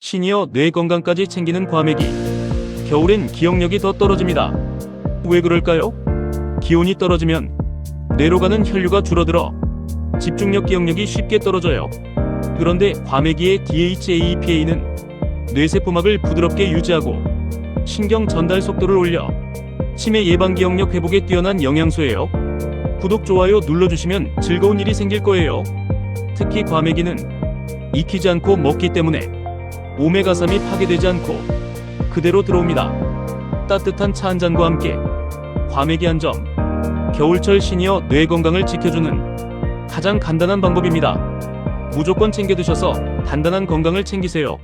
시니어 뇌 건강까지 챙기는 과메기. 겨울엔 기억력이 더 떨어집니다. 왜 그럴까요? 기온이 떨어지면 뇌로 가는 혈류가 줄어들어 집중력 기억력이 쉽게 떨어져요. 그런데 과메기의 DHAEPA는 뇌세포막을 부드럽게 유지하고 신경 전달 속도를 올려 치매 예방 기억력 회복에 뛰어난 영양소예요. 구독, 좋아요 눌러주시면 즐거운 일이 생길 거예요. 특히 과메기는 익히지 않고 먹기 때문에 오메가3이 파괴되지 않고 그대로 들어옵니다. 따뜻한 차 한 잔과 함께 과메기 한 점. 겨울철 시니어 뇌 건강을 지켜주는 가장 간단한 방법입니다. 무조건 챙겨 드셔서 단단한 건강을 챙기세요.